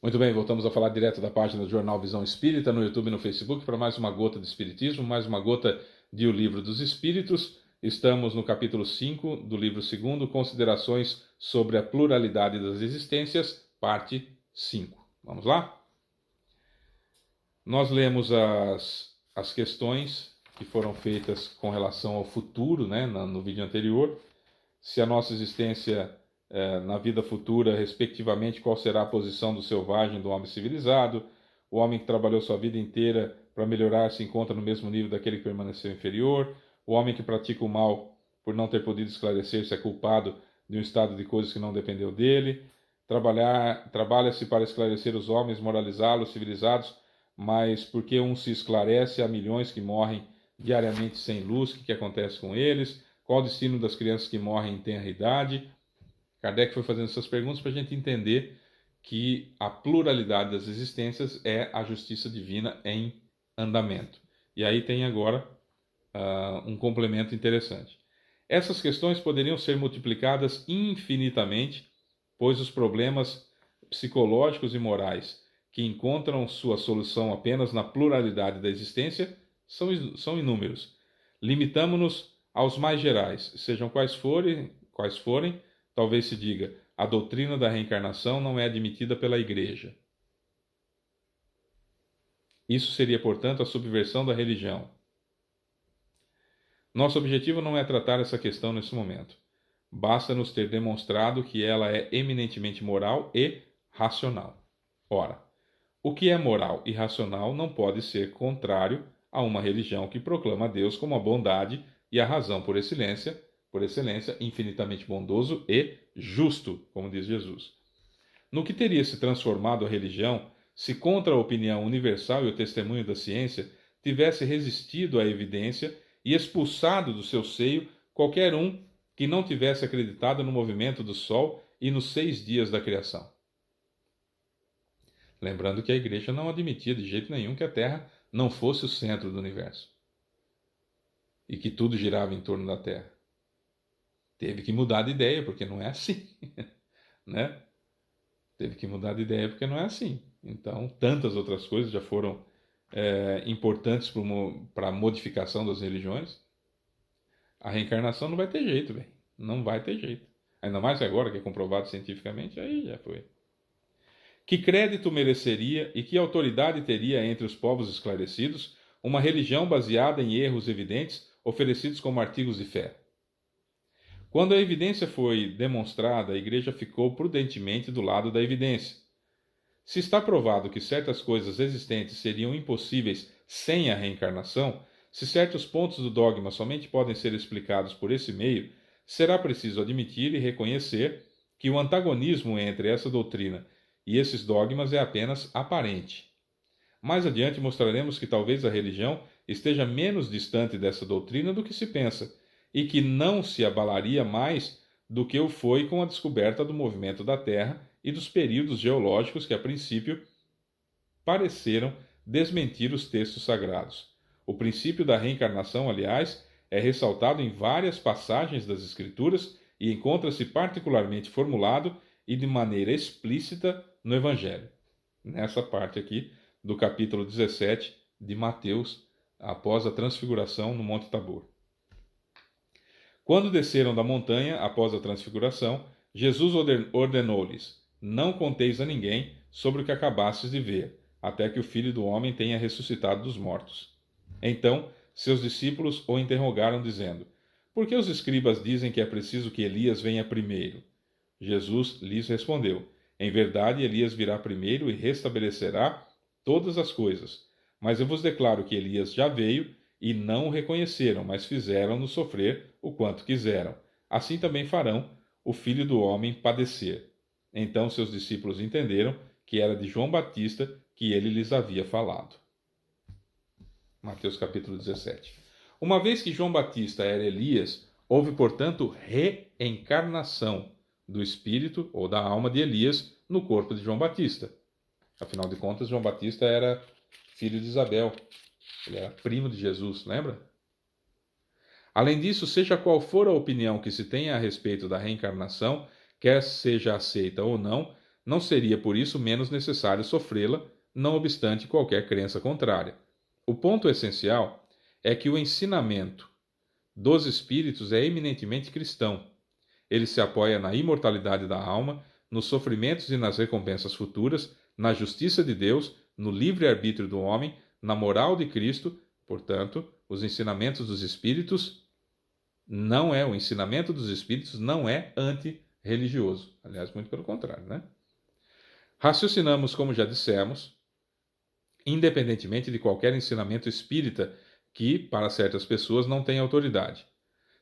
Muito bem, voltamos a falar direto da página do Jornal Visão Espírita, no YouTube e no Facebook, para mais uma gota de Espiritismo, mais uma gota de O Livro dos Espíritos. Estamos no capítulo 5 do livro 2, Considerações sobre a Pluralidade das Existências, parte 5. Vamos lá? Nós lemos as questões que foram feitas com relação ao futuro, né, no vídeo anterior. Se a nossa existência na vida futura, respectivamente, qual será a posição do selvagem, do homem civilizado, o homem que trabalhou sua vida inteira para melhorar se encontra no mesmo nível daquele que permaneceu inferior, o homem que pratica o mal por não ter podido esclarecer se é culpado de um estado de coisas que não dependeu dele, trabalha-se para esclarecer os homens, moralizá-los, civilizados, mas porque um se esclarece, há milhões que morrem diariamente sem luz, o que acontece com eles? Qual o destino das crianças que morrem em tenra idade? Kardec foi fazendo essas perguntas para a gente entender que a pluralidade das existências é a justiça divina em andamento. E aí tem agora um complemento interessante. Essas questões poderiam ser multiplicadas infinitamente, pois os problemas psicológicos e morais que encontram sua solução apenas na pluralidade da existência são inúmeros. Limitamo-nos aos mais gerais, sejam quais forem, talvez se diga, a doutrina da reencarnação não é admitida pela Igreja. Isso seria, portanto, a subversão da religião. Nosso objetivo não é tratar essa questão nesse momento. Basta-nos ter demonstrado que ela é eminentemente moral e racional. Ora, o que é moral e racional não pode ser contrário a uma religião que proclama Deus como a bondade e a razão por excelência, infinitamente bondoso e justo, como diz Jesus. No que teria se transformado a religião se contra a opinião universal e o testemunho da ciência tivesse resistido à evidência e expulsado do seu seio qualquer um que não tivesse acreditado no movimento do Sol e nos 6 dias da criação? Lembrando que a Igreja não admitia de jeito nenhum que a Terra não fosse o centro do universo e que tudo girava em torno da Terra. Teve que mudar de ideia, porque não é assim, né? Teve que mudar de ideia, porque não é assim. Então, tantas outras coisas já foram importantes para a modificação das religiões. A reencarnação não vai ter jeito, velho. Não vai ter jeito. Ainda mais agora que é comprovado cientificamente, aí já foi. Que crédito mereceria e que autoridade teria entre os povos esclarecidos uma religião baseada em erros evidentes oferecidos como artigos de fé? Quando a evidência foi demonstrada, a Igreja ficou prudentemente do lado da evidência. Se está provado que certas coisas existentes seriam impossíveis sem a reencarnação, se certos pontos do dogma somente podem ser explicados por esse meio, será preciso admitir e reconhecer que o antagonismo entre essa doutrina e esses dogmas é apenas aparente. Mais adiante mostraremos que talvez a religião esteja menos distante dessa doutrina do que se pensa, e que não se abalaria mais do que o foi com a descoberta do movimento da Terra e dos períodos geológicos que, a princípio, pareceram desmentir os textos sagrados. O princípio da reencarnação, aliás, é ressaltado em várias passagens das Escrituras e encontra-se particularmente formulado e de maneira explícita no Evangelho. Nessa parte aqui do capítulo 17 de Mateus, após a transfiguração no Monte Tabor. Quando desceram da montanha, após a transfiguração, Jesus ordenou-lhes: Não conteis a ninguém sobre o que acabastes de ver, até que o Filho do Homem tenha ressuscitado dos mortos. Então, seus discípulos o interrogaram, dizendo: Por que os escribas dizem que é preciso que Elias venha primeiro? Jesus lhes respondeu: Em verdade, Elias virá primeiro e restabelecerá todas as coisas. Mas eu vos declaro que Elias já veio e não o reconheceram, mas fizeram-no sofrer o quanto quiseram. Assim também farão o Filho do Homem padecer. Então seus discípulos entenderam que era de João Batista que ele lhes havia falado. Mateus capítulo 17. Uma vez que João Batista era Elias, houve, portanto, reencarnação do espírito ou da alma de Elias no corpo de João Batista. Afinal de contas, João Batista era filho de Isabel. Ele era primo de Jesus, lembra? Além disso, seja qual for a opinião que se tenha a respeito da reencarnação, quer seja aceita ou não não seria por isso menos necessário sofrê-la, não obstante qualquer crença contrária. O ponto essencial é que o ensinamento dos espíritos é eminentemente cristão. Ele se apoia na imortalidade da alma, nos sofrimentos e nas recompensas futuras, na justiça de Deus, no livre-arbítrio do homem, na moral de Cristo. Portanto, os ensinamentos dos espíritos o ensinamento dos espíritos não é antirreligioso. Aliás, muito pelo contrário, né? Raciocinamos, como já dissemos, independentemente de qualquer ensinamento espírita que, para certas pessoas, não tem autoridade.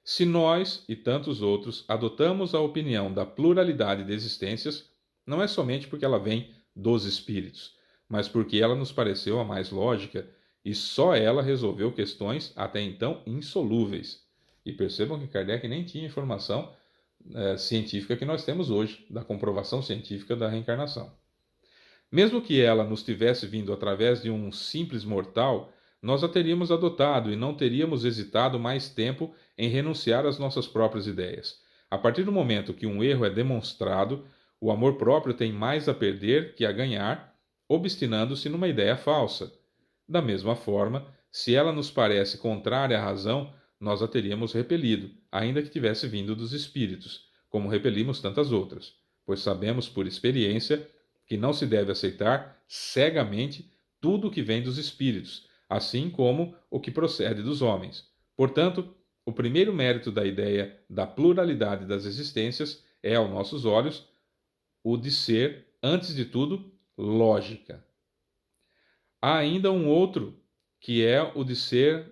Se nós e tantos outros adotamos a opinião da pluralidade de existências, não é somente porque ela vem dos espíritos, mas porque ela nos pareceu a mais lógica e só ela resolveu questões até então insolúveis. E percebam que Kardec nem tinha informação científica que nós temos hoje, da comprovação científica da reencarnação. Mesmo que ela nos tivesse vindo através de um simples mortal, nós a teríamos adotado e não teríamos hesitado mais tempo em renunciar às nossas próprias ideias. A partir do momento que um erro é demonstrado, o amor próprio tem mais a perder que a ganhar, obstinando-se numa ideia falsa. Da mesma forma, se ela nos parece contrária à razão, nós a teríamos repelido, ainda que tivesse vindo dos espíritos, como repelimos tantas outras, pois sabemos por experiência que não se deve aceitar cegamente tudo o que vem dos espíritos, assim como o que procede dos homens. Portanto, o primeiro mérito da ideia da pluralidade das existências é, aos nossos olhos, o de ser, antes de tudo, lógica. Há ainda um outro, que é o de ser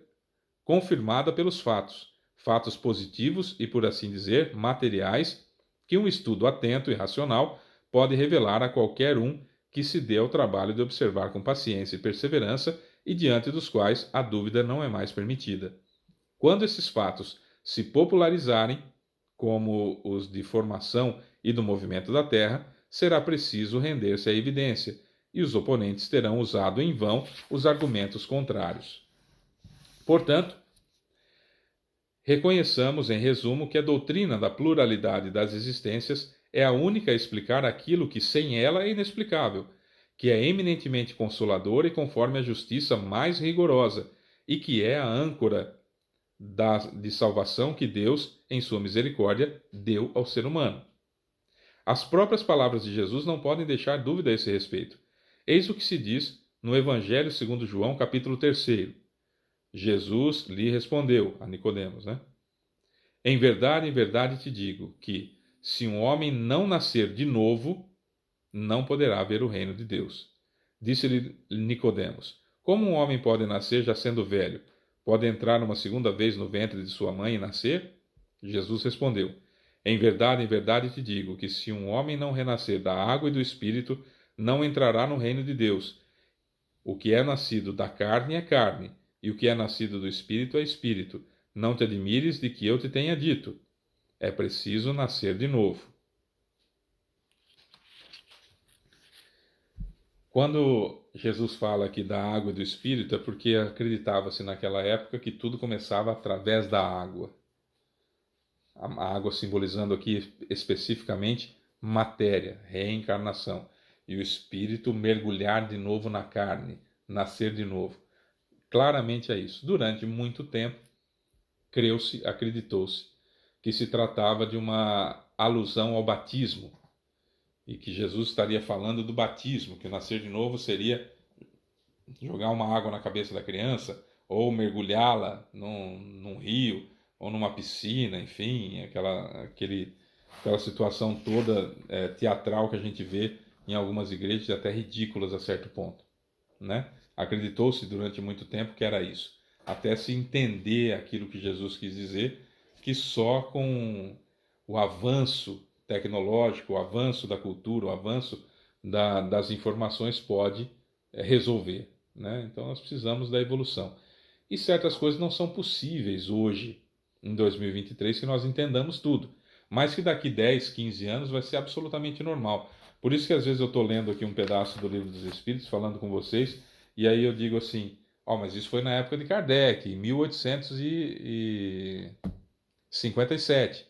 confirmada pelos fatos, fatos positivos e, por assim dizer, materiais, que um estudo atento e racional pode revelar a qualquer um que se dê ao trabalho de observar com paciência e perseverança e diante dos quais a dúvida não é mais permitida. Quando esses fatos se popularizarem, como os de formação e do movimento da Terra, será preciso render-se à evidência, e os oponentes terão usado em vão os argumentos contrários. Portanto, reconheçamos, em resumo, que a doutrina da pluralidade das existências é a única a explicar aquilo que sem ela é inexplicável, que é eminentemente consoladora e conforme a justiça mais rigorosa, e que é a âncora de salvação que Deus, em sua misericórdia, deu ao ser humano. As próprias palavras de Jesus não podem deixar dúvida a esse respeito. Eis o que se diz no Evangelho segundo João, capítulo 3. Jesus lhe respondeu a Nicodemos, né? Em verdade te digo que, se um homem não nascer de novo, não poderá ver o reino de Deus. Disse-lhe Nicodemos: Como um homem pode nascer já sendo velho? Pode entrar uma segunda vez no ventre de sua mãe e nascer? Jesus respondeu: em verdade te digo que, se um homem não renascer da água e do Espírito, não entrará no reino de Deus. O que é nascido da carne é carne, e o que é nascido do Espírito é Espírito. Não te admires de que eu te tenha dito: é preciso nascer de novo. Quando Jesus fala aqui da água e do Espírito, é porque acreditava-se naquela época que tudo começava através da água. A água simbolizando aqui especificamente matéria, reencarnação. E o Espírito mergulhar de novo na carne, nascer de novo. Claramente é isso. Durante muito tempo, creu-se, acreditou-se, que se tratava de uma alusão ao batismo, e que Jesus estaria falando do batismo, que nascer de novo seria jogar uma água na cabeça da criança, ou mergulhá-la num rio, ou numa piscina, enfim, aquela situação toda teatral que a gente vê em algumas igrejas, até ridículas a certo ponto, né? Acreditou-se durante muito tempo que era isso, até se entender aquilo que Jesus quis dizer, que só com o avanço tecnológico, o avanço da cultura, o avanço das informações pode resolver, né? Então nós precisamos da evolução. E certas coisas não são possíveis hoje, em 2023, que nós entendamos tudo, mas que daqui 10, 15 anos vai ser absolutamente normal. Por isso que às vezes eu estou lendo aqui um pedaço do Livro dos Espíritos, falando com vocês, e aí eu digo assim: mas isso foi na época de Kardec, em 1857,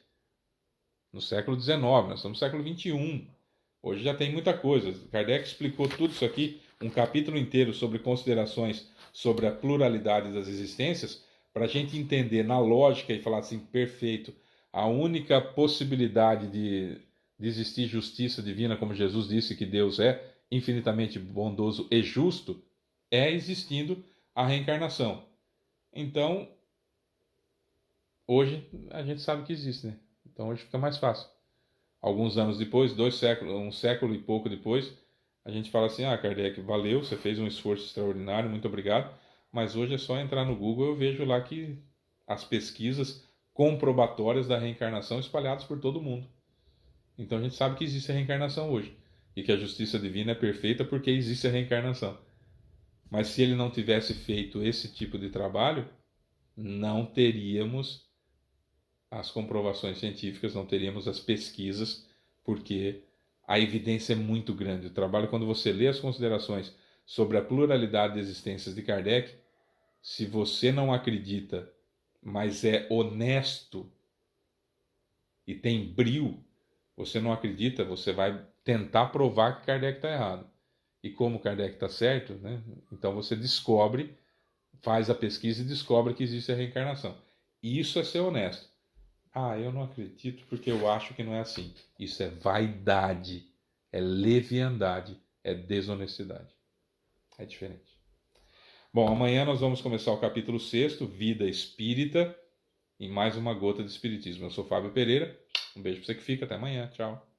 no século XIX, nós estamos no século XXI. Hoje já tem muita coisa. Kardec explicou tudo isso aqui, um capítulo inteiro sobre considerações sobre a pluralidade das existências, para a gente entender na lógica e falar assim, perfeito, a única possibilidade de existir justiça divina, como Jesus disse que Deus é infinitamente bondoso e justo, é existindo a reencarnação. Então, hoje a gente sabe que existe, né? Então hoje fica mais fácil. Alguns anos depois, 2 séculos, um século e pouco depois, a gente fala assim, Kardec, valeu, você fez um esforço extraordinário, muito obrigado, mas hoje é só entrar no Google, eu vejo lá que as pesquisas comprobatórias da reencarnação espalhadas por todo mundo. Então a gente sabe que existe a reencarnação hoje, e que a justiça divina é perfeita porque existe a reencarnação. Mas se ele não tivesse feito esse tipo de trabalho, não teríamos as comprovações científicas, não teríamos as pesquisas, porque a evidência é muito grande. O trabalho, quando você lê as considerações sobre a pluralidade de existências de Kardec, se você não acredita, mas é honesto e tem brio, você não acredita, você vai tentar provar que Kardec está errado. E como Kardec está certo, né? Então você descobre, faz a pesquisa e descobre que existe a reencarnação. E isso é ser honesto. Eu não acredito porque eu acho que não é assim. Isso é vaidade, é leviandade, é desonestidade. É diferente. Bom, amanhã nós vamos começar o capítulo 6º, Vida Espírita, em mais uma gota de Espiritismo. Eu sou Fábio Pereira. Um beijo para você que fica. Até amanhã. Tchau.